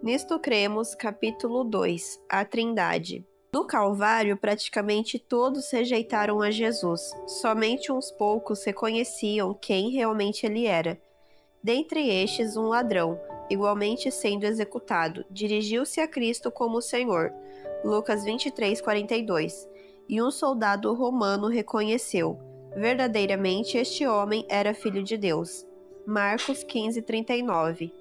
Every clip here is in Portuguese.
Nisto cremos, capítulo 2, a Trindade. No Calvário, praticamente todos rejeitaram a Jesus. Somente uns poucos reconheciam quem realmente ele era. Dentre estes, um ladrão, igualmente sendo executado, dirigiu-se a Cristo como Senhor. Lucas 23:42. E um soldado romano reconheceu: verdadeiramente este homem era filho de Deus. Marcos 15:39.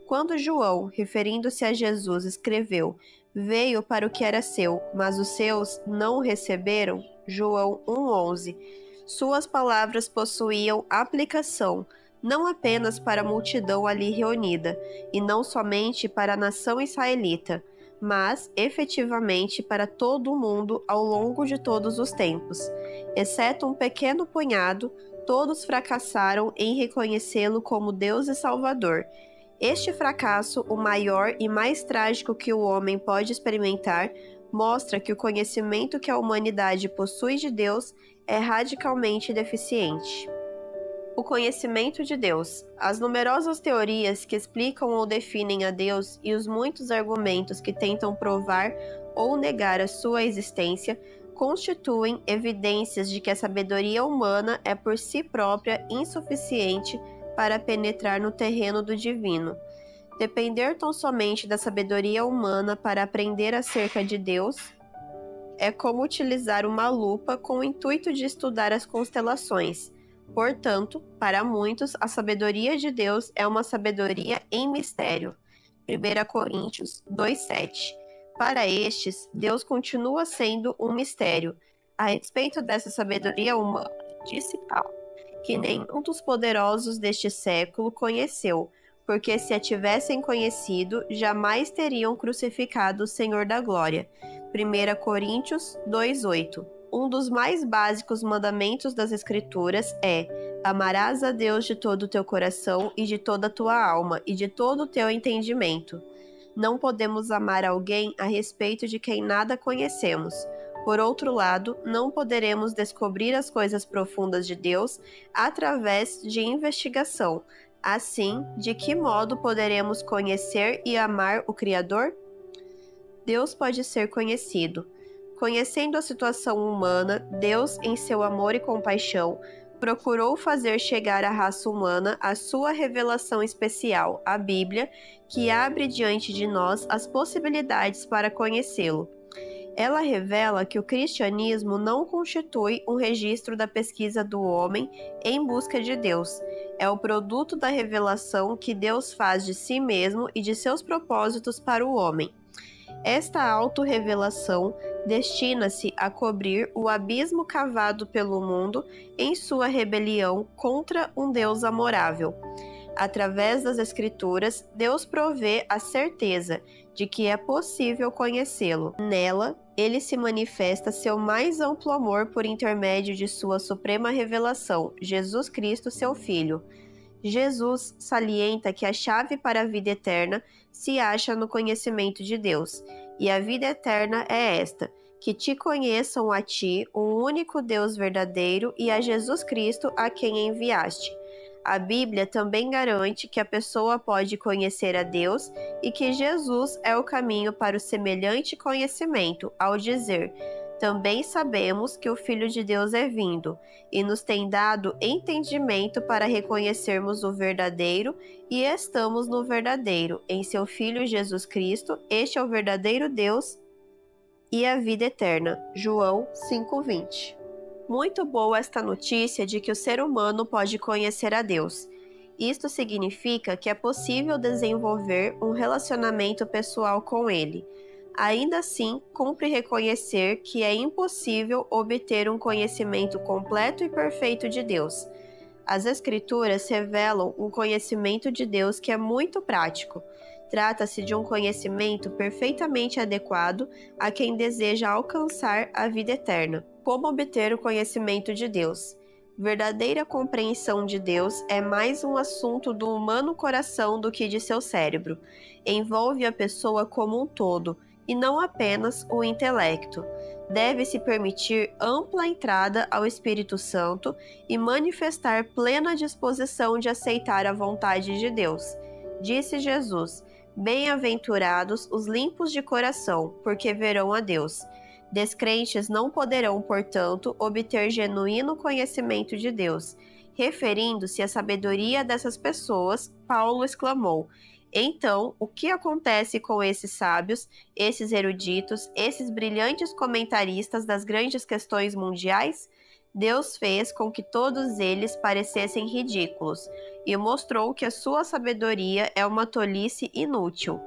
Quando João, referindo-se a Jesus, escreveu: veio para o que era seu, mas os seus não o receberam, João 1:11, suas palavras possuíam aplicação não apenas para a multidão ali reunida, e não somente para a nação israelita, mas efetivamente para todo o mundo ao longo de todos os tempos. Exceto um pequeno punhado, todos fracassaram em reconhecê-lo como Deus e Salvador. Este fracasso, o maior e mais trágico que o homem pode experimentar, mostra que o conhecimento que a humanidade possui de Deus é radicalmente deficiente. O conhecimento de Deus. As numerosas teorias que explicam ou definem a Deus e os muitos argumentos que tentam provar ou negar a sua existência constituem evidências de que a sabedoria humana é por si própria insuficiente para penetrar no terreno do divino. Depender tão somente da sabedoria humana para aprender acerca de Deus é como utilizar uma lupa com o intuito de estudar as constelações. Portanto, para muitos, a sabedoria de Deus é uma sabedoria em mistério. 1 Coríntios 2:7. Para estes, Deus continua sendo um mistério. A respeito dessa sabedoria humana, disse Paulo, que nenhum dos poderosos deste século conheceu, porque se a tivessem conhecido, jamais teriam crucificado o Senhor da Glória. 1 Coríntios 2:8. Um dos mais básicos mandamentos das Escrituras é: amarás a Deus de todo o teu coração e de toda a tua alma e de todo o teu entendimento. Não podemos amar alguém a respeito de quem nada conhecemos. Por outro lado, não poderemos descobrir as coisas profundas de Deus através de investigação. Assim, de que modo poderemos conhecer e amar o Criador? Deus pode ser conhecido. Conhecendo a situação humana, Deus, em seu amor e compaixão, procurou fazer chegar à raça humana a sua revelação especial, a Bíblia, que abre diante de nós as possibilidades para conhecê-lo. Ela revela que o cristianismo não constitui um registro da pesquisa do homem em busca de Deus. É o produto da revelação que Deus faz de si mesmo e de seus propósitos para o homem. Esta autorrevelação destina-se a cobrir o abismo cavado pelo mundo em sua rebelião contra um Deus amorável. Através das Escrituras, Deus provê a certeza de que é possível conhecê-lo. Nela, ele se manifesta seu mais amplo amor por intermédio de sua suprema revelação, Jesus Cristo, seu Filho. Jesus salienta que a chave para a vida eterna se acha no conhecimento de Deus, e a vida eterna é esta: que te conheçam a ti, o único Deus verdadeiro, e a Jesus Cristo, a quem enviaste. A Bíblia também garante que a pessoa pode conhecer a Deus e que Jesus é o caminho para o semelhante conhecimento, ao dizer: também sabemos que o Filho de Deus é vindo, e nos tem dado entendimento para reconhecermos o verdadeiro, e estamos no verdadeiro, em seu Filho Jesus Cristo. Este é o verdadeiro Deus e a vida eterna. João 5:20. Muito boa esta notícia de que o ser humano pode conhecer a Deus. Isto significa que é possível desenvolver um relacionamento pessoal com Ele. Ainda assim, cumpre reconhecer que é impossível obter um conhecimento completo e perfeito de Deus. As Escrituras revelam um conhecimento de Deus que é muito prático. Trata-se de um conhecimento perfeitamente adequado a quem deseja alcançar a vida eterna. Como obter o conhecimento de Deus? Verdadeira compreensão de Deus é mais um assunto do humano coração do que de seu cérebro. Envolve a pessoa como um todo, e não apenas o intelecto. Deve-se permitir ampla entrada ao Espírito Santo e manifestar plena disposição de aceitar a vontade de Deus. Disse Jesus: Bem-aventurados os limpos de coração, porque verão a Deus. Descrentes não poderão, portanto, obter genuíno conhecimento de Deus. Referindo-se à sabedoria dessas pessoas, Paulo exclamou: então, o que acontece com esses sábios, esses eruditos, esses brilhantes comentaristas das grandes questões mundiais? Deus fez com que todos eles parecessem ridículos e mostrou que a sua sabedoria é uma tolice inútil.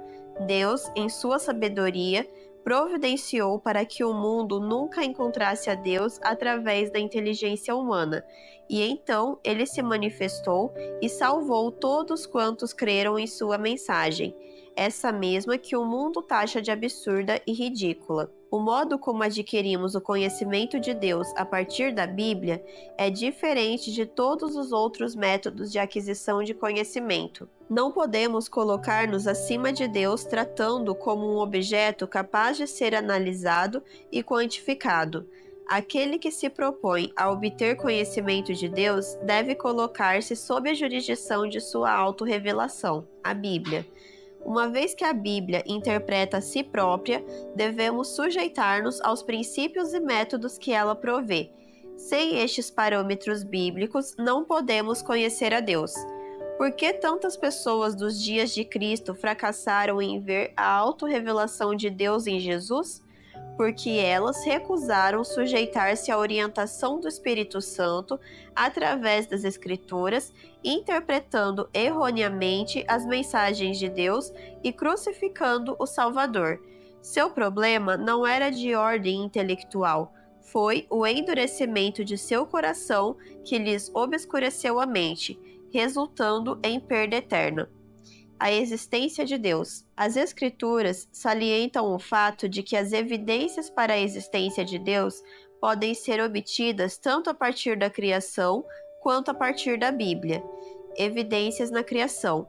Deus, em sua sabedoria, providenciou para que o mundo nunca encontrasse a Deus através da inteligência humana, e então ele se manifestou e salvou todos quantos creram em sua mensagem, essa mesma que o mundo taxa de absurda e ridícula. O modo como adquirimos o conhecimento de Deus a partir da Bíblia é diferente de todos os outros métodos de aquisição de conhecimento. Não podemos colocar-nos acima de Deus tratando-o como um objeto capaz de ser analisado e quantificado. Aquele que se propõe a obter conhecimento de Deus deve colocar-se sob a jurisdição de sua autorrevelação, a Bíblia. Uma vez que a Bíblia interpreta a si própria, devemos sujeitar-nos aos princípios e métodos que ela provê. Sem estes parâmetros bíblicos, não podemos conhecer a Deus. Por que tantas pessoas dos dias de Cristo fracassaram em ver a autorrevelação de Deus em Jesus? Porque elas recusaram sujeitar-se à orientação do Espírito Santo através das Escrituras, interpretando erroneamente as mensagens de Deus e crucificando o Salvador. Seu problema não era de ordem intelectual, foi o endurecimento de seu coração que lhes obscureceu a mente, resultando em perda eterna. A existência de Deus. As Escrituras salientam o fato de que as evidências para a existência de Deus podem ser obtidas tanto a partir da criação quanto a partir da Bíblia. Evidências na criação.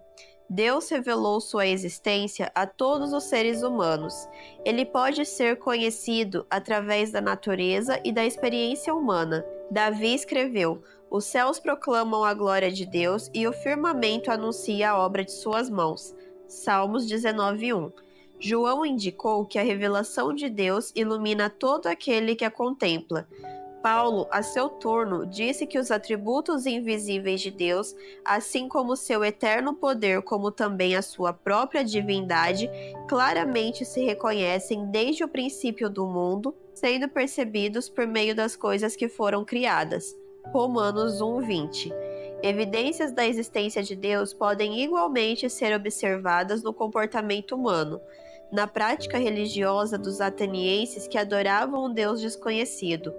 Deus revelou sua existência a todos os seres humanos. Ele pode ser conhecido através da natureza e da experiência humana. Davi escreveu: os céus proclamam a glória de Deus e o firmamento anuncia a obra de suas mãos. Salmos 19:1. João indicou que a revelação de Deus ilumina todo aquele que a contempla. Paulo, a seu turno, disse que os atributos invisíveis de Deus, assim como seu eterno poder, como também a sua própria divindade, claramente se reconhecem desde o princípio do mundo, sendo percebidos por meio das coisas que foram criadas. Romanos 1:20. Evidências da existência de Deus podem igualmente ser observadas no comportamento humano, na prática religiosa dos atenienses que adoravam um Deus desconhecido.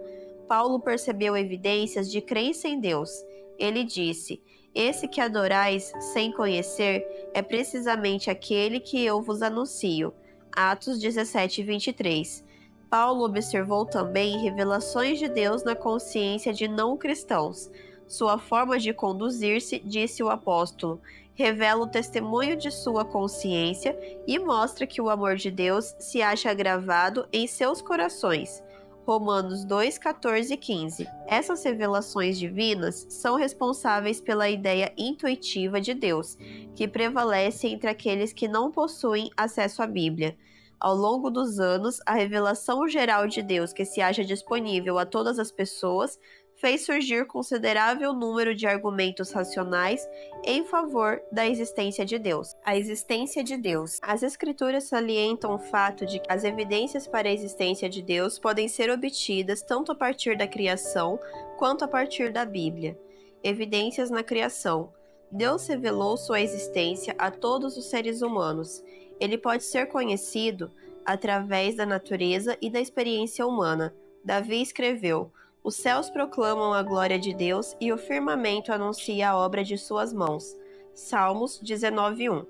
Paulo percebeu evidências de crença em Deus. Ele disse: esse que adorais sem conhecer é precisamente aquele que eu vos anuncio. Atos 17:23. Paulo observou também revelações de Deus na consciência de não-cristãos. Sua forma de conduzir-se, disse o apóstolo, revela o testemunho de sua consciência e mostra que o amor de Deus se acha gravado em seus corações. Romanos 2, 14 e 15. Essas revelações divinas são responsáveis pela ideia intuitiva de Deus, que prevalece entre aqueles que não possuem acesso à Bíblia. Ao longo dos anos, a revelação geral de Deus que se acha disponível a todas as pessoas fez surgir considerável número de argumentos racionais em favor da existência de Deus. A existência de Deus. As Escrituras salientam o fato de que as evidências para a existência de Deus podem ser obtidas tanto a partir da criação quanto a partir da Bíblia. Evidências na criação. Deus revelou sua existência a todos os seres humanos. Ele pode ser conhecido através da natureza e da experiência humana. Davi escreveu: os céus proclamam a glória de Deus e o firmamento anuncia a obra de suas mãos. Salmos 19:1.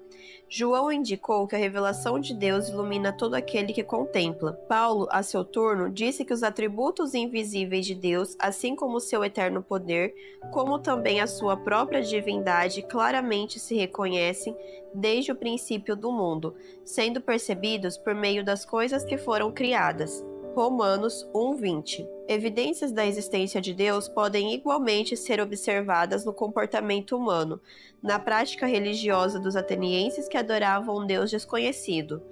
João indicou que a revelação de Deus ilumina todo aquele que contempla. Paulo, a seu turno, disse que os atributos invisíveis de Deus, assim como o seu eterno poder, como também a sua própria divindade, claramente se reconhecem desde o princípio do mundo, sendo percebidos por meio das coisas que foram criadas. Romanos 1:20. Evidências da existência de Deus podem igualmente ser observadas no comportamento humano, na prática religiosa dos atenienses que adoravam um Deus desconhecido.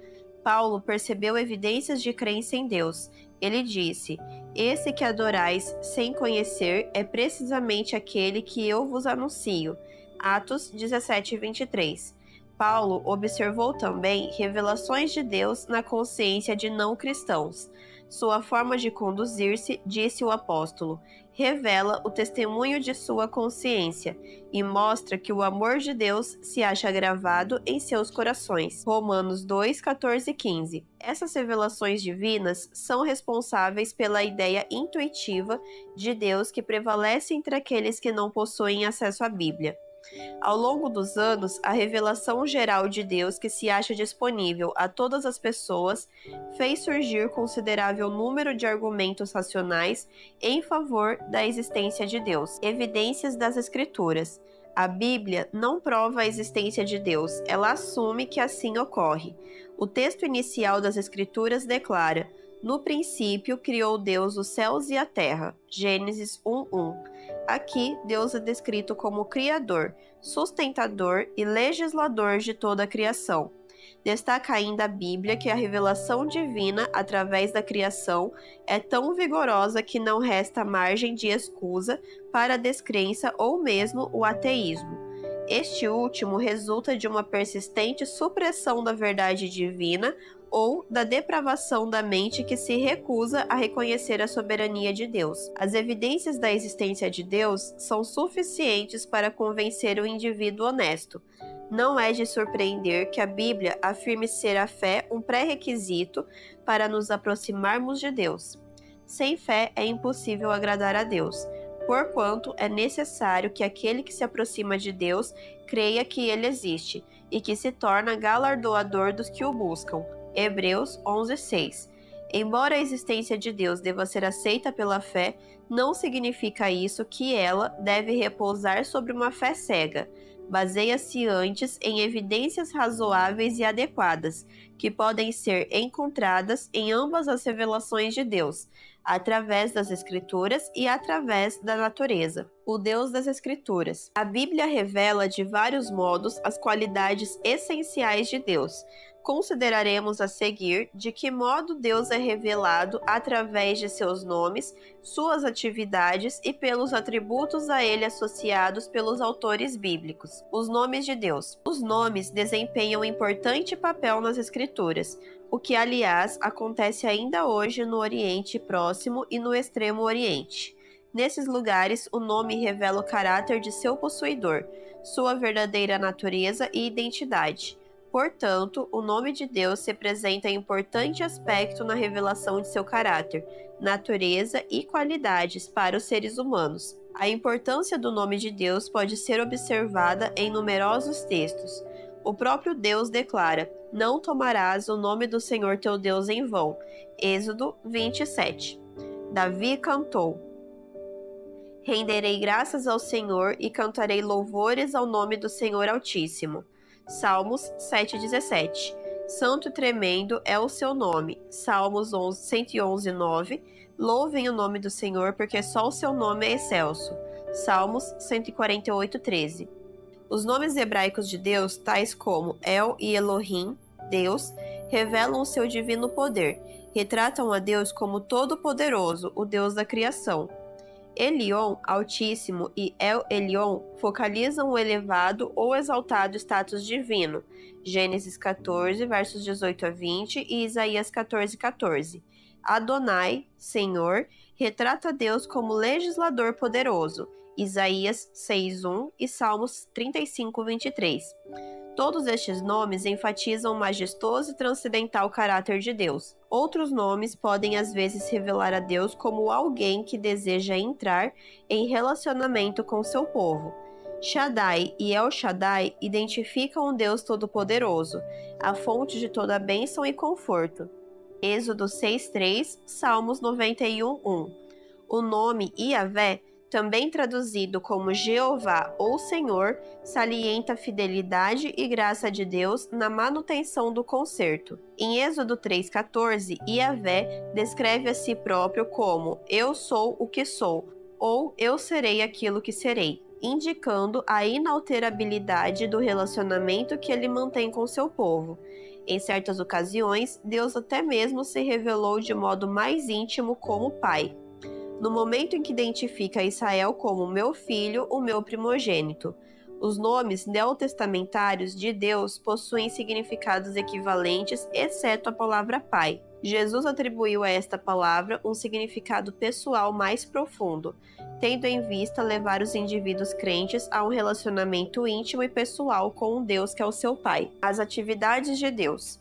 Paulo percebeu evidências de crença em Deus. Ele disse: "Esse que adorais sem conhecer é precisamente aquele que eu vos anuncio." Atos 17:23. Paulo observou também revelações de Deus na consciência de não cristãos. Sua forma de conduzir-se, disse o apóstolo, revela o testemunho de sua consciência e mostra que o amor de Deus se acha gravado em seus corações. Romanos 2, 14 e 15. Essas revelações divinas são responsáveis pela ideia intuitiva de Deus que prevalece entre aqueles que não possuem acesso à Bíblia. Ao longo dos anos, a revelação geral de Deus que se acha disponível a todas as pessoas fez surgir considerável número de argumentos racionais em favor da existência de Deus. Evidências das Escrituras. A Bíblia não prova a existência de Deus, ela assume que assim ocorre. O texto inicial das Escrituras declara: "No princípio criou Deus os céus e a terra." Gênesis 1:1. Aqui, Deus é descrito como criador, sustentador e legislador de toda a criação. Destaca ainda a Bíblia que a revelação divina através da criação é tão vigorosa que não resta margem de escusa para a descrença ou mesmo o ateísmo. Este último resulta de uma persistente supressão da verdade divina ou da depravação da mente que se recusa a reconhecer a soberania de Deus. As evidências da existência de Deus são suficientes para convencer o indivíduo honesto. Não é de surpreender que a Bíblia afirme ser a fé um pré-requisito para nos aproximarmos de Deus. Sem fé é impossível agradar a Deus, porquanto é necessário que aquele que se aproxima de Deus creia que ele existe e que se torna galardoador dos que o buscam. Hebreus 11:6. Embora a existência de Deus deva ser aceita pela fé, não significa isso que ela deve repousar sobre uma fé cega. Baseia-se antes em evidências razoáveis e adequadas, que podem ser encontradas em ambas as revelações de Deus, através das Escrituras e através da natureza. O Deus das Escrituras. A Bíblia revela de vários modos as qualidades essenciais de Deus. Consideraremos a seguir de que modo Deus é revelado através de seus nomes, suas atividades e pelos atributos a ele associados pelos autores bíblicos. Os nomes de Deus. Os nomes desempenham importante papel nas Escrituras, o que, aliás, acontece ainda hoje no Oriente Próximo e no Extremo Oriente. Nesses lugares, o nome revela o caráter de seu possuidor, sua verdadeira natureza e identidade. Portanto, o nome de Deus representa importante aspecto na revelação de seu caráter, natureza e qualidades para os seres humanos. A importância do nome de Deus pode ser observada em numerosos textos. O próprio Deus declara: "Não tomarás o nome do Senhor teu Deus em vão." Êxodo 27. Davi cantou: "Renderei graças ao Senhor e cantarei louvores ao nome do Senhor Altíssimo." Salmos 7:17. Santo e tremendo é o seu nome. Salmos 111:9. Louvem o nome do Senhor, porque só o seu nome é excelso. Salmos 148:13. Os nomes hebraicos de Deus, tais como El e Elohim, Deus, revelam o seu divino poder. Retratam a Deus como todo-poderoso, o Deus da criação. Elion, Altíssimo, e El Elyon focalizam o elevado ou exaltado status divino. Gênesis 14, versos 18 a 20 e Isaías 14:14. Adonai, Senhor, retrata Deus como legislador poderoso. Isaías 6:1 e Salmos 35:23. Todos estes nomes enfatizam o majestoso e transcendental caráter de Deus. Outros nomes podem às vezes revelar a Deus como alguém que deseja entrar em relacionamento com seu povo. Shaddai e El Shaddai identificam o Deus Todo-Poderoso, a fonte de toda bênção e conforto. Êxodo 6:3, Salmos 91:1. O nome Yahvé também traduzido como Jeová ou Senhor, salienta a fidelidade e graça de Deus na manutenção do concerto. Em Êxodo 3,14, Yahvé descreve a si próprio como Eu sou o que sou, ou Eu serei aquilo que serei, indicando a inalterabilidade do relacionamento que ele mantém com seu povo. Em certas ocasiões, Deus até mesmo se revelou de modo mais íntimo como Pai. No momento em que identifica Israel como meu filho, o meu primogênito. Os nomes neotestamentários de Deus possuem significados equivalentes, exceto a palavra Pai. Jesus atribuiu a esta palavra um significado pessoal mais profundo, tendo em vista levar os indivíduos crentes a um relacionamento íntimo e pessoal com um Deus que é o seu Pai. As atividades de Deus.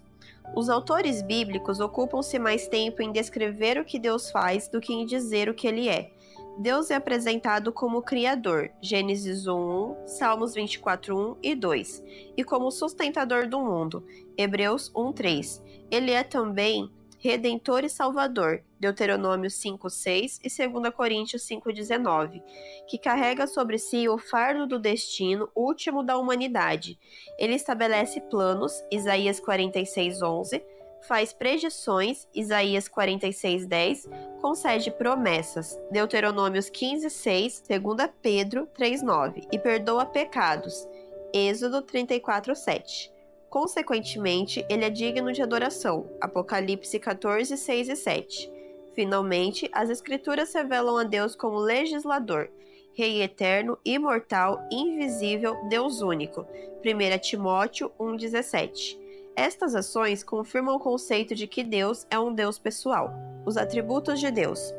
Os autores bíblicos ocupam-se mais tempo em descrever o que Deus faz do que em dizer o que ele é. Deus é apresentado como Criador, Gênesis 1:1, Salmos 24:1 e 2, e como sustentador do mundo, Hebreus 1:3. Ele é também Redentor e Salvador, Deuteronômio 5:6 e 2 Coríntios 5:19, que carrega sobre si o fardo do destino último da humanidade. Ele estabelece planos, Isaías 46:11, faz predições, Isaías 46:10, concede promessas, Deuteronômios 15:6, 2 Pedro 3:9, e perdoa pecados, Êxodo 34:7. Consequentemente, ele é digno de adoração, Apocalipse 14:6 e 7. Finalmente, as Escrituras revelam a Deus como legislador, Rei eterno, imortal, invisível, Deus único, 1 Timóteo 1:17. Estas ações confirmam o conceito de que Deus é um Deus pessoal. Os atributos de Deus.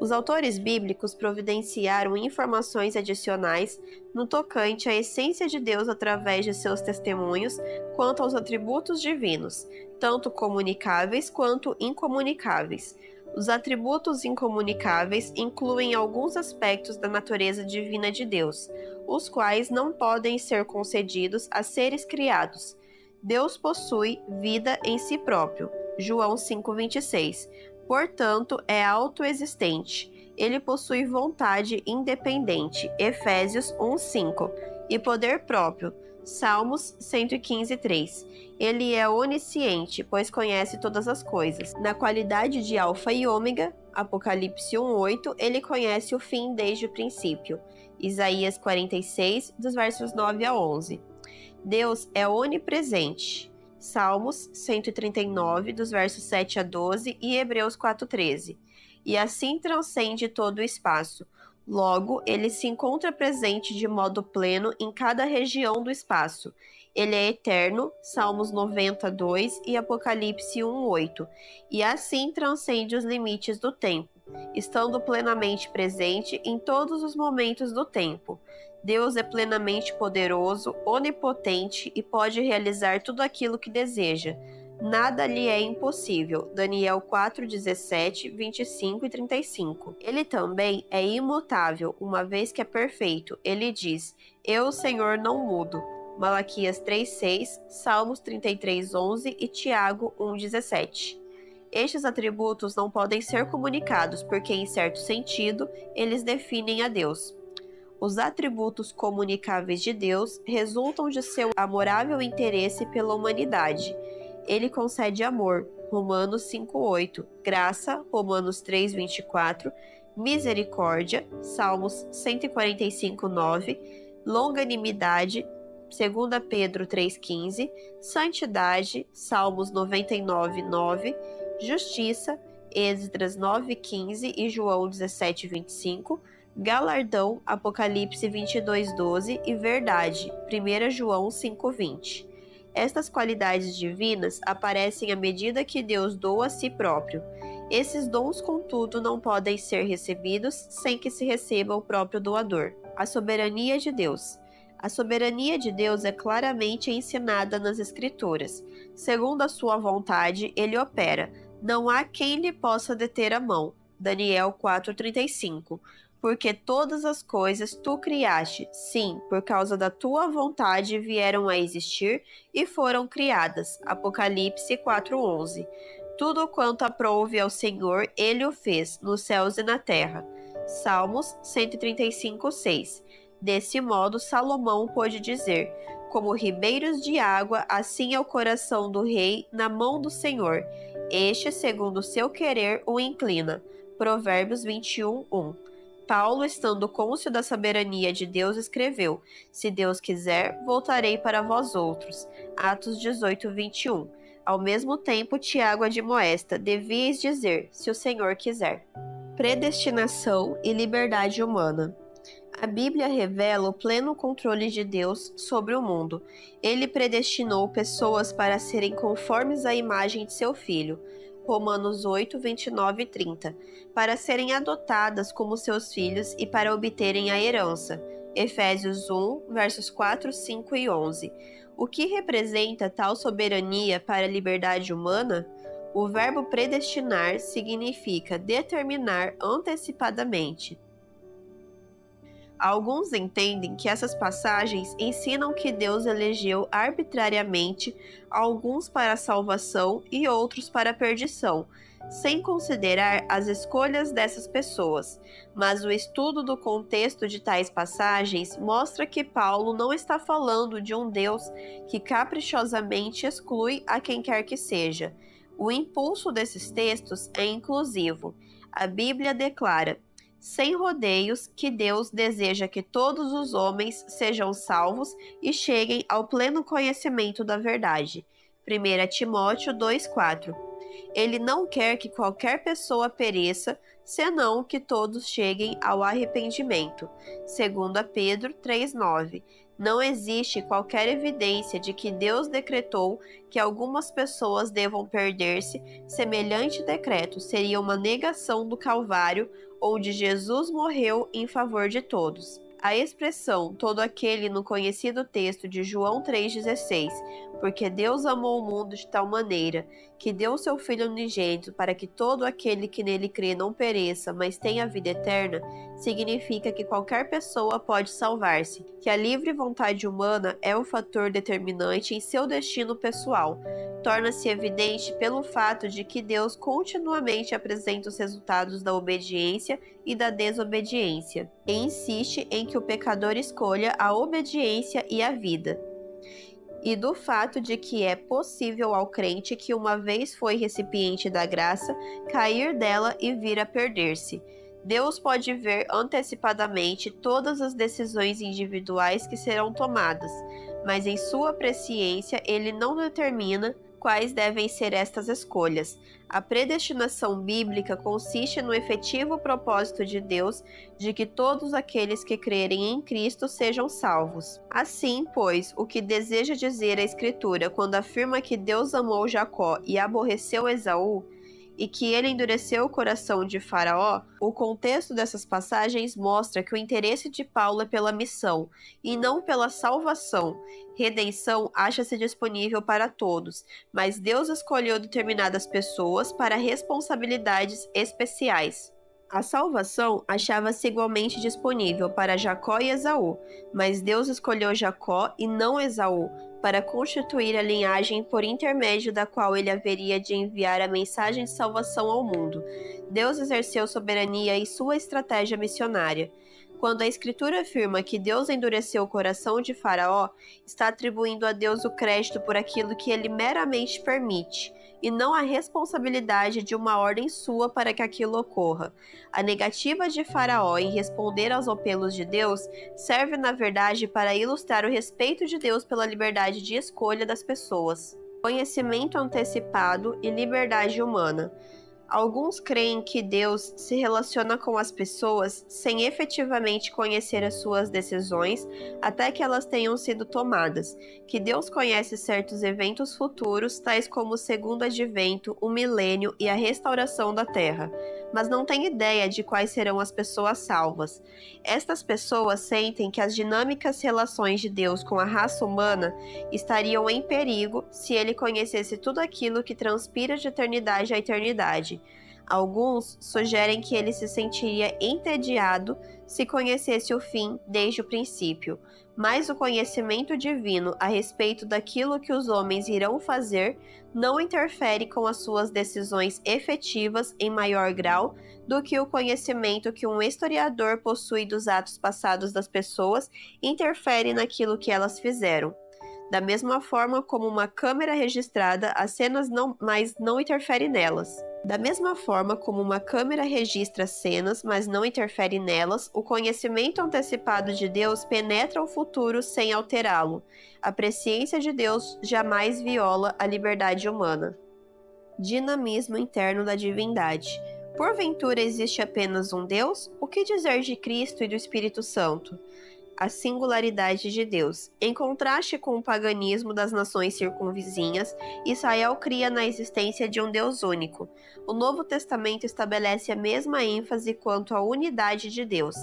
Os autores bíblicos providenciaram informações adicionais no tocante à essência de Deus através de seus testemunhos quanto aos atributos divinos, tanto comunicáveis quanto incomunicáveis. Os atributos incomunicáveis incluem alguns aspectos da natureza divina de Deus, os quais não podem ser concedidos a seres criados. Deus possui vida em si próprio, João 5:26. Portanto, é autoexistente. Ele possui vontade independente, Efésios 1:5, e poder próprio, Salmos 115:3. Ele é onisciente, pois conhece todas as coisas. Na qualidade de Alfa e Ômega, Apocalipse 1:8, ele conhece o fim desde o princípio, Isaías 46, dos versos 9 a 11. Deus é onipresente, Salmos 139, dos versos 7 a 12 e Hebreus 4:13. E assim transcende todo o espaço. Logo, ele se encontra presente de modo pleno em cada região do espaço. Ele é eterno, Salmos 92 e Apocalipse 1:8. E assim transcende os limites do tempo, estando plenamente presente em todos os momentos do tempo. Deus é plenamente poderoso, onipotente e pode realizar tudo aquilo que deseja. Nada lhe é impossível. Daniel 4:17, 25 e 35. Ele também é imutável, uma vez que é perfeito. Ele diz: Eu, Senhor, não mudo. Malaquias 3:6, Salmos 33:11 e Tiago 1:17. Estes atributos não podem ser comunicados porque, em certo sentido, eles definem a Deus. Os atributos comunicáveis de Deus resultam de seu amorável interesse pela humanidade. Ele concede amor, Romanos 5:8, graça, Romanos 3:24, misericórdia, Salmos 145:9, longanimidade, 2 Pedro 3:15, santidade, Salmos 99:9, justiça, Esdras 9:15 e João 17:25, galardão, Apocalipse 22:12 e verdade, 1 João 5:20. Estas qualidades divinas aparecem à medida que Deus doa a si próprio. Esses dons, contudo, não podem ser recebidos sem que se receba o próprio doador. A soberania de Deus. A soberania de Deus é claramente ensinada nas Escrituras. Segundo a sua vontade, ele opera. Não há quem lhe possa deter a mão. Daniel 4:35. Porque todas as coisas tu criaste, sim, por causa da tua vontade vieram a existir e foram criadas. Apocalipse 4:11. Tudo quanto aprouve ao Senhor, ele o fez, nos céus e na terra. Salmos 135:6. Desse modo, Salomão pôde dizer: como ribeiros de água, assim é o coração do rei na mão do Senhor. Este, segundo o seu querer, o inclina. Provérbios 21:1. Paulo, estando cônscio da soberania de Deus, escreveu: se Deus quiser, voltarei para vós outros. Atos 18:21. Ao mesmo tempo, Tiago admoesta: devíeis dizer, se o Senhor quiser. Predestinação e liberdade humana. A Bíblia revela o pleno controle de Deus sobre o mundo. Ele predestinou pessoas para serem conformes à imagem de seu Filho. Romanos 8, 29 e 30. Para serem adotadas como seus filhos e para obterem a herança. Efésios 1, versos 4, 5 e 11. O que representa tal soberania para a liberdade humana? O verbo predestinar significa determinar antecipadamente. Alguns entendem que essas passagens ensinam que Deus elegeu arbitrariamente alguns para a salvação e outros para a perdição, sem considerar as escolhas dessas pessoas. Mas o estudo do contexto de tais passagens mostra que Paulo não está falando de um Deus que caprichosamente exclui a quem quer que seja. O impulso desses textos é inclusivo. A Bíblia declara: sem rodeios, que Deus deseja que todos os homens sejam salvos e cheguem ao pleno conhecimento da verdade. 1 Timóteo 2,4. Ele não quer que qualquer pessoa pereça, senão que todos cheguem ao arrependimento. 2 Pedro 3,9. Não existe qualquer evidência de que Deus decretou que algumas pessoas devam perder-se. Semelhante decreto seria uma negação do Calvário, onde Jesus morreu em favor de todos. A expressão todo aquele no conhecido texto de João 3,16, porque Deus amou o mundo de tal maneira que deu seu Filho unigênito para que todo aquele que nele crê não pereça, mas tenha vida eterna, significa que qualquer pessoa pode salvar-se, que a livre vontade humana é o fator determinante em seu destino pessoal. Torna-se evidente pelo fato de que Deus continuamente apresenta os resultados da obediência e da desobediência, e insiste em que o pecador escolha a obediência e a vida, e do fato de que é possível ao crente que uma vez foi recipiente da graça, cair dela e vir a perder-se. Deus pode ver antecipadamente todas as decisões individuais que serão tomadas, mas em sua presciência ele não determina quais devem ser estas escolhas. A predestinação bíblica consiste no efetivo propósito de Deus de que todos aqueles que crerem em Cristo sejam salvos. Assim, pois, o que deseja dizer a Escritura quando afirma que Deus amou Jacó e aborreceu Esaú, e que ele endureceu o coração de Faraó, o contexto dessas passagens mostra que o interesse de Paulo é pela missão, e não pela salvação. Redenção acha-se disponível para todos, mas Deus escolheu determinadas pessoas para responsabilidades especiais. A salvação achava-se igualmente disponível para Jacó e Esaú, mas Deus escolheu Jacó e não Esaú, para constituir a linhagem por intermédio da qual ele haveria de enviar a mensagem de salvação ao mundo. Deus exerceu soberania em sua estratégia missionária. Quando a Escritura afirma que Deus endureceu o coração de Faraó, está atribuindo a Deus o crédito por aquilo que ele meramente permite, e não a responsabilidade de uma ordem sua para que aquilo ocorra. A negativa de Faraó em responder aos apelos de Deus serve, na verdade, para ilustrar o respeito de Deus pela liberdade de escolha das pessoas. Conhecimento antecipado e liberdade humana. Alguns creem que Deus se relaciona com as pessoas sem efetivamente conhecer as suas decisões até que elas tenham sido tomadas, que Deus conhece certos eventos futuros, tais como o segundo advento, o milênio e a restauração da terra, mas não tem ideia de quais serão as pessoas salvas. Estas pessoas sentem que as dinâmicas relações de Deus com a raça humana estariam em perigo se ele conhecesse tudo aquilo que transpira de eternidade a eternidade. Alguns sugerem que ele se sentiria entediado se conhecesse o fim desde o princípio, mas o conhecimento divino a respeito daquilo que os homens irão fazer não interfere com as suas decisões efetivas em maior grau do que o conhecimento que um historiador possui dos atos passados das pessoas interfere naquilo que elas fizeram. Da mesma forma como uma câmera registrada as cenas mas não interfere nelas. Da mesma forma como uma câmera registra cenas, mas não interfere nelas, o conhecimento antecipado de Deus penetra o futuro sem alterá-lo. A presciência de Deus jamais viola a liberdade humana. Dinamismo interno da divindade. Porventura existe apenas um Deus? O que dizer de Cristo e do Espírito Santo? A singularidade de Deus. Em contraste com o paganismo das nações circunvizinhas, Israel cria na existência de um Deus único. O Novo Testamento estabelece a mesma ênfase quanto à unidade de Deus.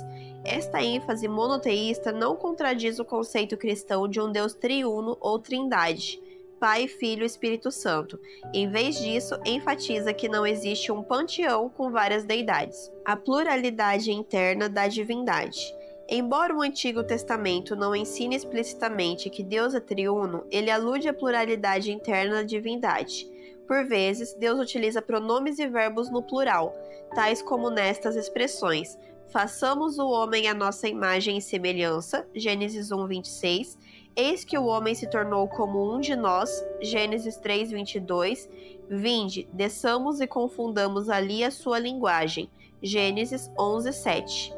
Esta ênfase monoteísta não contradiz o conceito cristão de um Deus triuno ou trindade, Pai, Filho e Espírito Santo. Em vez disso, enfatiza que não existe um panteão com várias deidades. A pluralidade interna da divindade. Embora o Antigo Testamento não ensine explicitamente que Deus é triuno, ele alude à pluralidade interna da divindade. Por vezes, Deus utiliza pronomes e verbos no plural, tais como nestas expressões: façamos o homem à nossa imagem e semelhança, Gênesis 1:26, eis que o homem se tornou como um de nós, Gênesis 3:22, vinde, desçamos e confundamos ali a sua linguagem, Gênesis 11:7.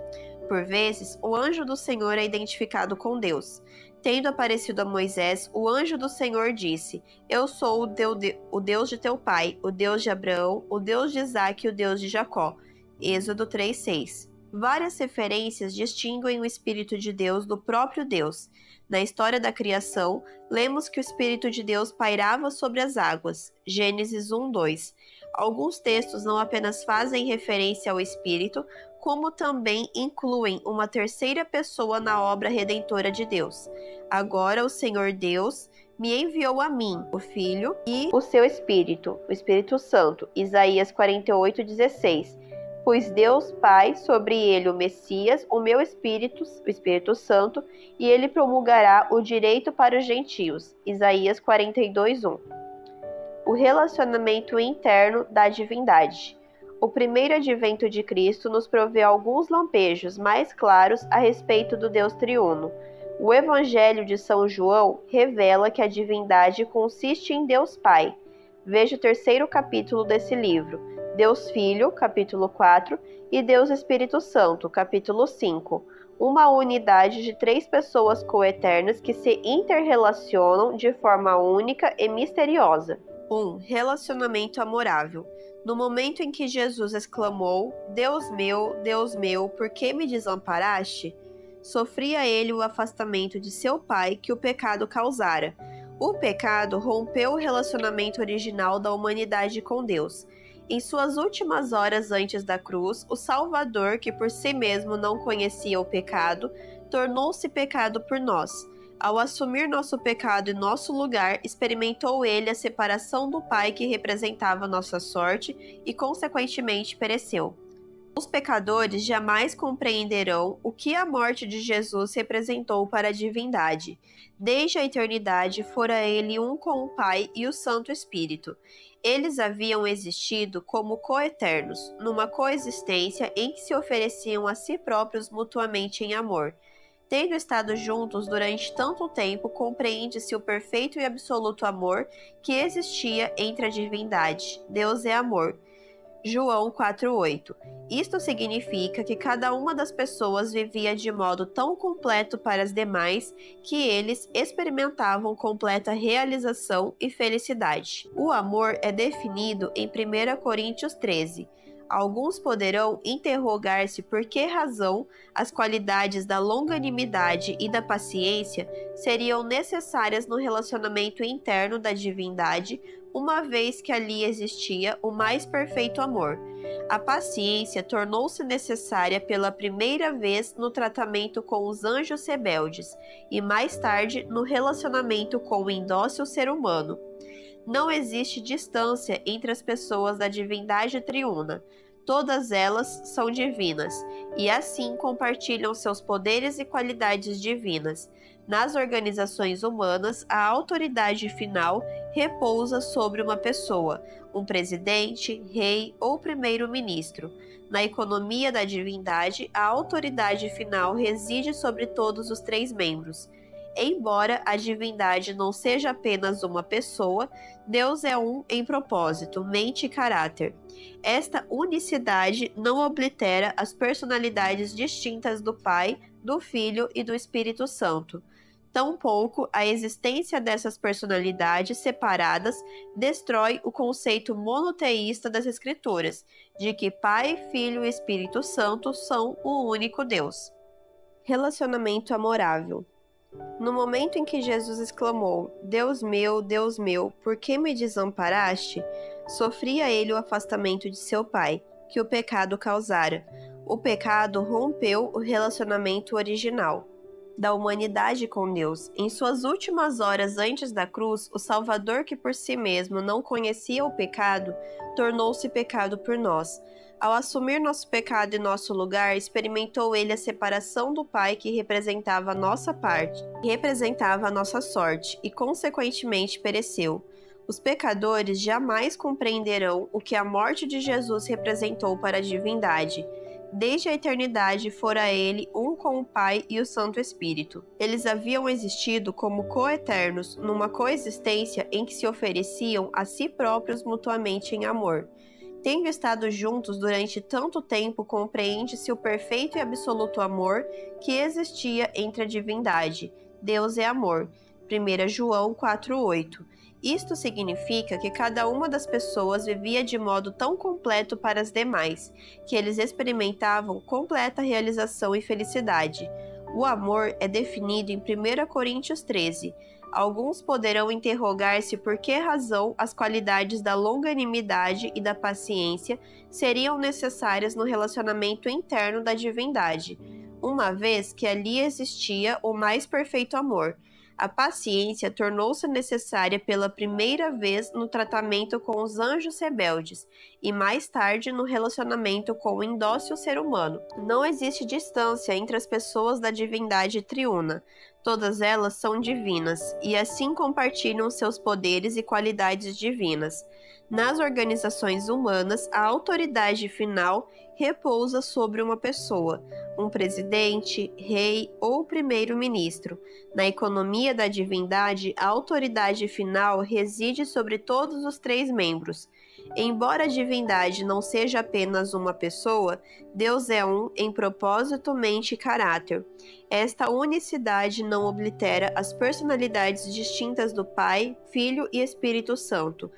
Por vezes, o anjo do Senhor é identificado com Deus. Tendo aparecido a Moisés, o anjo do Senhor disse: Eu sou o Deus de teu pai, o Deus de Abraão, o Deus de Isaque e o Deus de Jacó. Êxodo 3:6. Várias referências distinguem o Espírito de Deus do próprio Deus. Na história da criação, lemos que o Espírito de Deus pairava sobre as águas. Gênesis 1:2. Alguns textos não apenas fazem referência ao Espírito, como também incluem uma terceira pessoa na obra redentora de Deus. Agora o Senhor Deus me enviou a mim, o Filho, e o seu Espírito, o Espírito Santo. Isaías 48:16. Pois Deus Pai sobre ele o Messias, o meu Espírito, o Espírito Santo, e ele promulgará o direito para os gentios. Isaías 42:1. O relacionamento interno da divindade. O primeiro advento de Cristo nos provê alguns lampejos mais claros a respeito do Deus triuno. O Evangelho de São João revela que a divindade consiste em Deus Pai. Veja o terceiro capítulo desse livro. Deus Filho, capítulo 4, e Deus Espírito Santo, capítulo 5. Uma unidade de três pessoas coeternas que se interrelacionam de forma única e misteriosa. 1. Relacionamento amorável. No momento em que Jesus exclamou: Deus meu, por que me desamparaste? Sofria ele o afastamento de seu pai que o pecado causara. O pecado rompeu o relacionamento original da humanidade com Deus. Em suas últimas horas antes da cruz, o Salvador, que por si mesmo não conhecia o pecado, tornou-se pecado por nós. Ao assumir nosso pecado em nosso lugar, experimentou ele a separação do Pai que representava nossa sorte e, consequentemente, pereceu. Os pecadores jamais compreenderão o que a morte de Jesus representou para a divindade. Desde a eternidade fora ele um com o Pai e o Santo Espírito. Eles haviam existido como coeternos, numa coexistência em que se ofereciam a si próprios mutuamente em amor. Tendo estado juntos durante tanto tempo, compreende-se o perfeito e absoluto amor que existia entre a divindade. Deus é amor. João 4:8. Isto significa que cada uma das pessoas vivia de modo tão completo para as demais que eles experimentavam completa realização e felicidade. O amor é definido em 1 Coríntios 13. Alguns poderão interrogar-se por que razão as qualidades da longanimidade e da paciência seriam necessárias no relacionamento interno da divindade, uma vez que ali existia o mais perfeito amor. A paciência tornou-se necessária pela primeira vez no tratamento com os anjos rebeldes e mais tarde no relacionamento com o indócil ser humano. Não existe distância entre as pessoas da divindade triuna. Todas elas são divinas, e assim compartilham seus poderes e qualidades divinas. Nas organizações humanas, a autoridade final repousa sobre uma pessoa, um presidente, rei ou primeiro-ministro. Na economia da divindade, a autoridade final reside sobre todos os três membros. Embora a divindade não seja apenas uma pessoa, Deus é um em propósito, mente e caráter. Esta unicidade não oblitera as personalidades distintas do Pai, do Filho e do Espírito Santo. Tampouco a existência dessas personalidades separadas destrói o conceito monoteísta das Escrituras, de que Pai, Filho e Espírito Santo são o único Deus. Relacionamento amorável. No momento em que Jesus exclamou: Deus meu, por que me desamparaste?", sofria ele o afastamento de seu pai, que o pecado causara. O pecado rompeu o relacionamento original da humanidade com Deus. Em suas últimas horas antes da cruz, o Salvador, que por si mesmo não conhecia o pecado, tornou-se pecado por nós. Ao assumir nosso pecado em nosso lugar, experimentou ele a separação do Pai, que representava a nossa parte, representava a nossa sorte, e consequentemente pereceu. Os pecadores jamais compreenderão o que a morte de Jesus representou para a divindade. Desde a eternidade fora ele um com o Pai e o Santo Espírito. Eles haviam existido como coeternos, numa coexistência em que se ofereciam a si próprios mutuamente em amor. Tendo estado juntos durante tanto tempo, compreende-se o perfeito e absoluto amor que existia entre a divindade. Deus é amor. 1 João 4,8. Isto significa que cada uma das pessoas vivia de modo tão completo para as demais, que eles experimentavam completa realização e felicidade. O amor é definido em 1 Coríntios 13. Alguns poderão interrogar-se por que razão as qualidades da longanimidade e da paciência seriam necessárias no relacionamento interno da divindade, uma vez que ali existia o mais perfeito amor. A paciência tornou-se necessária pela primeira vez no tratamento com os anjos rebeldes e mais tarde no relacionamento com o indócil ser humano. Não existe distância entre as pessoas da divindade triuna. Todas elas são divinas e assim compartilham seus poderes e qualidades divinas. Nas organizações humanas, a autoridade final repousa sobre uma pessoa, um presidente, rei ou primeiro-ministro. Na economia da divindade, a autoridade final reside sobre todos os três membros. Embora a divindade não seja apenas uma pessoa, Deus é um em propósito, mente e caráter. Esta unicidade não oblitera as personalidades distintas do Pai, Filho e Espírito Santo.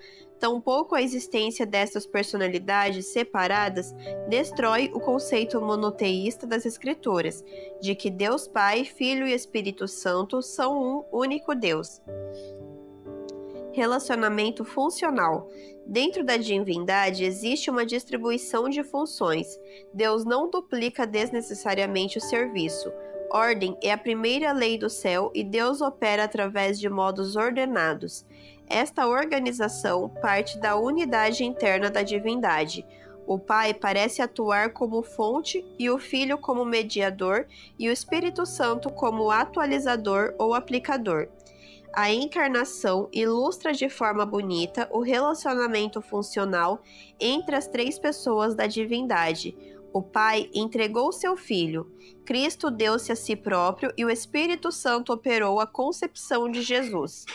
Tampouco a existência dessas personalidades separadas destrói o conceito monoteísta das Escrituras, de que Deus Pai, Filho e Espírito Santo são um único Deus. Relacionamento funcional. Dentro da divindade existe uma distribuição de funções. Deus não duplica desnecessariamente o serviço. Ordem é a primeira lei do céu e Deus opera através de modos ordenados. Esta organização parte da unidade interna da divindade. O Pai parece atuar como fonte e o Filho como mediador e o Espírito Santo como atualizador ou aplicador. A encarnação ilustra de forma bonita o relacionamento funcional entre as três pessoas da divindade. O Pai entregou seu Filho, Cristo deu-se a si próprio e o Espírito Santo operou a concepção de Jesus.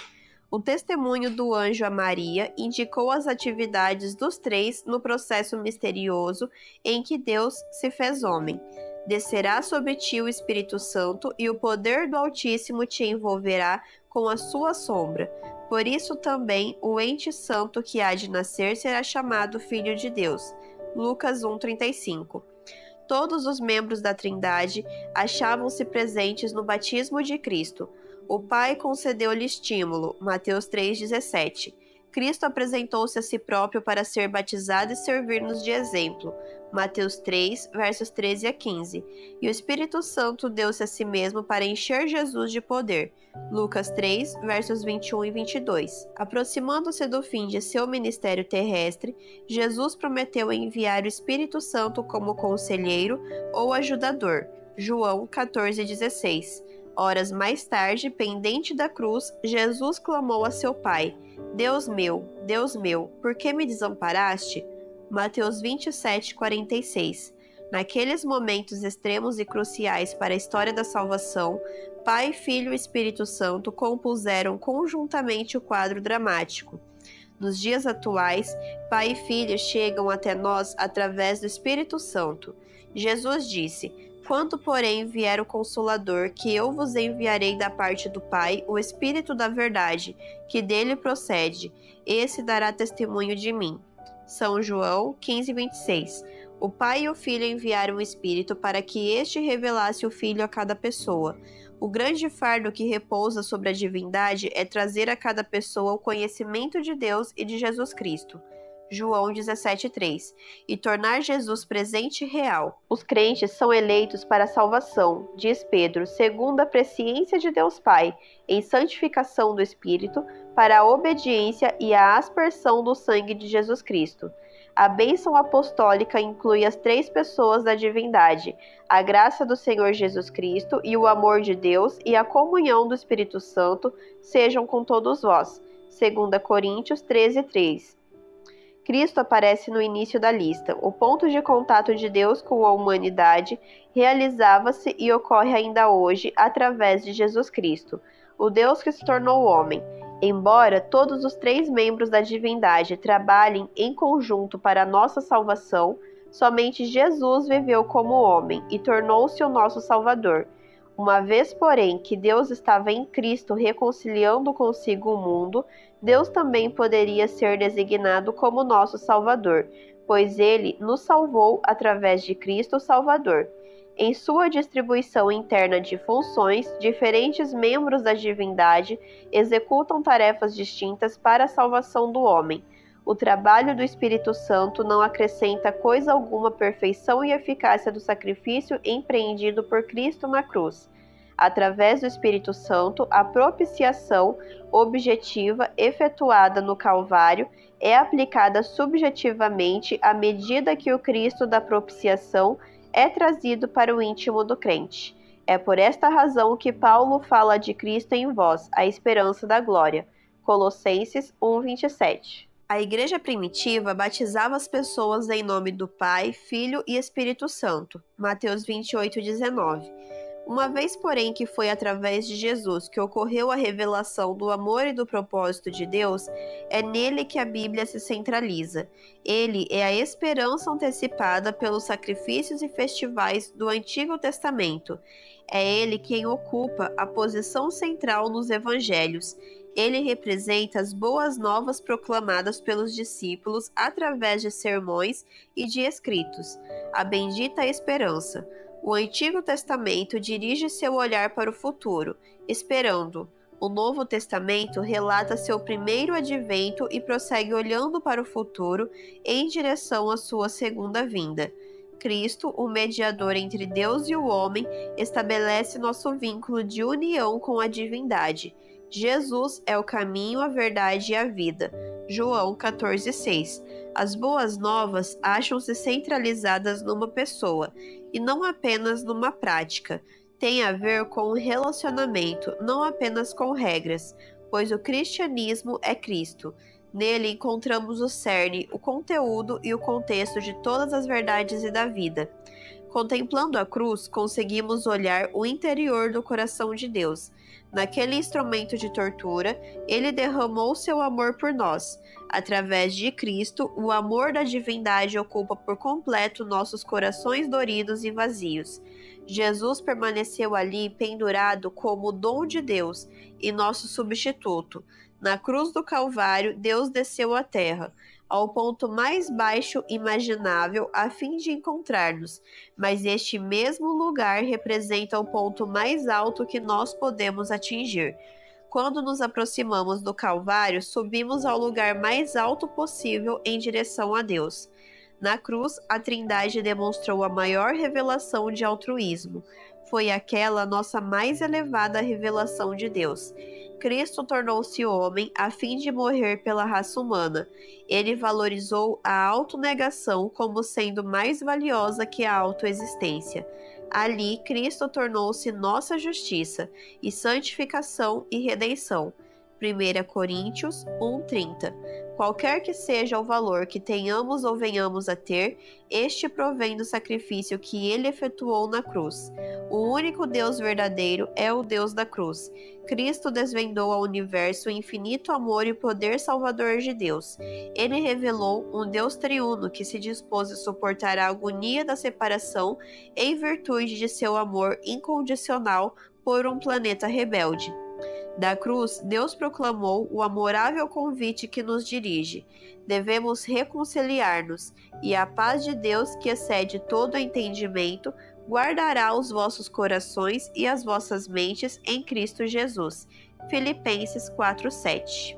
O testemunho do anjo a Maria indicou as atividades dos três no processo misterioso em que Deus se fez homem. Descerá sobre ti o Espírito Santo e o poder do Altíssimo te envolverá com a sua sombra. Por isso também o ente santo que há de nascer será chamado Filho de Deus. Lucas 1,35. Todos os membros da Trindade achavam-se presentes no batismo de Cristo. O Pai concedeu-lhe estímulo, Mateus 3,17. Cristo apresentou-se a si próprio para ser batizado e servir-nos de exemplo. Mateus 3, versos 13 a 15. E o Espírito Santo deu-se a si mesmo para encher Jesus de poder. Lucas 3, versos 21 e 22. Aproximando-se do fim de seu ministério terrestre, Jesus prometeu enviar o Espírito Santo como conselheiro ou ajudador. João 14,16. Horas mais tarde, pendente da cruz, Jesus clamou a seu Pai: Deus meu, por que me desamparaste? Mateus 27:46. Naqueles momentos extremos e cruciais para a história da salvação, Pai, Filho e Espírito Santo compuseram conjuntamente o quadro dramático. Nos dias atuais, Pai e Filho chegam até nós através do Espírito Santo. Jesus disse: Quando, porém, vier o Consolador, que eu vos enviarei da parte do Pai, o Espírito da verdade, que dele procede, esse dará testemunho de mim. São João 15:26. O Pai e o Filho enviaram o Espírito para que este revelasse o Filho a cada pessoa. O grande fardo que repousa sobre a divindade é trazer a cada pessoa o conhecimento de Deus e de Jesus Cristo. João 17:3, e tornar Jesus presente e real. Os crentes são eleitos para a salvação, diz Pedro, segundo a presciência de Deus Pai, em santificação do Espírito, para a obediência e a aspersão do sangue de Jesus Cristo. A bênção apostólica inclui as três pessoas da divindade, a graça do Senhor Jesus Cristo e o amor de Deus e a comunhão do Espírito Santo sejam com todos vós. 2 Coríntios 13:3. Cristo aparece no início da lista. O ponto de contato de Deus com a humanidade realizava-se e ocorre ainda hoje através de Jesus Cristo, o Deus que se tornou homem. Embora todos os três membros da divindade trabalhem em conjunto para a nossa salvação, somente Jesus viveu como homem e tornou-se o nosso Salvador. Uma vez, porém, que Deus estava em Cristo reconciliando consigo o mundo, Deus também poderia ser designado como nosso Salvador, pois ele nos salvou através de Cristo Salvador. Em sua distribuição interna de funções, diferentes membros da divindade executam tarefas distintas para a salvação do homem. O trabalho do Espírito Santo não acrescenta coisa alguma à perfeição e eficácia do sacrifício empreendido por Cristo na cruz. Através do Espírito Santo, a propiciação objetiva efetuada no Calvário é aplicada subjetivamente à medida que o Cristo da propiciação é trazido para o íntimo do crente. É por esta razão que Paulo fala de Cristo em vós, a esperança da glória. Colossenses 1:27. A igreja primitiva batizava as pessoas em nome do Pai, Filho e Espírito Santo. Mateus 28:19. Uma vez, porém, que foi através de Jesus que ocorreu a revelação do amor e do propósito de Deus, é nele que a Bíblia se centraliza. Ele é a esperança antecipada pelos sacrifícios e festivais do Antigo Testamento. É ele quem ocupa a posição central nos evangelhos. Ele representa as boas novas proclamadas pelos discípulos através de sermões e de escritos. A bendita esperança. O Antigo Testamento dirige seu olhar para o futuro, esperando. O Novo Testamento relata seu primeiro advento e prossegue olhando para o futuro em direção à sua segunda vinda. Cristo, o mediador entre Deus e o homem, estabelece nosso vínculo de união com a divindade. Jesus é o caminho, a verdade e a vida. João 14:6. As boas novas acham-se centralizadas numa pessoa, e não apenas numa prática. Tem a ver com um relacionamento, não apenas com regras, pois o cristianismo é Cristo. Nele encontramos o cerne, o conteúdo e o contexto de todas as verdades e da vida. Contemplando a cruz, conseguimos olhar o interior do coração de Deus. Naquele instrumento de tortura, ele derramou seu amor por nós. Através de Cristo, o amor da divindade ocupa por completo nossos corações doridos e vazios. Jesus permaneceu ali pendurado como o dom de Deus e nosso substituto. Na cruz do Calvário, Deus desceu à terra, ao ponto mais baixo imaginável, a fim de encontrar-nos, mas este mesmo lugar representa o ponto mais alto que nós podemos atingir. Quando nos aproximamos do Calvário, subimos ao lugar mais alto possível em direção a Deus. Na cruz, a Trindade demonstrou a maior revelação de altruísmo. Foi aquela nossa mais elevada revelação de Deus. Cristo tornou-se homem a fim de morrer pela raça humana. Ele valorizou a autonegação como sendo mais valiosa que a autoexistência. Ali, Cristo tornou-se nossa justiça, e santificação e redenção. 1 Coríntios 1:30. Qualquer que seja o valor que tenhamos ou venhamos a ter, este provém do sacrifício que ele efetuou na cruz. O único Deus verdadeiro é o Deus da cruz. Cristo desvendou ao universo o infinito amor e poder salvador de Deus. Ele revelou um Deus triuno que se dispôs a suportar a agonia da separação em virtude de seu amor incondicional por um planeta rebelde. Da cruz, Deus proclamou o amorável convite que nos dirige. Devemos reconciliar-nos, e a paz de Deus, que excede todo entendimento, guardará os vossos corações e as vossas mentes em Cristo Jesus. Filipenses 4:7.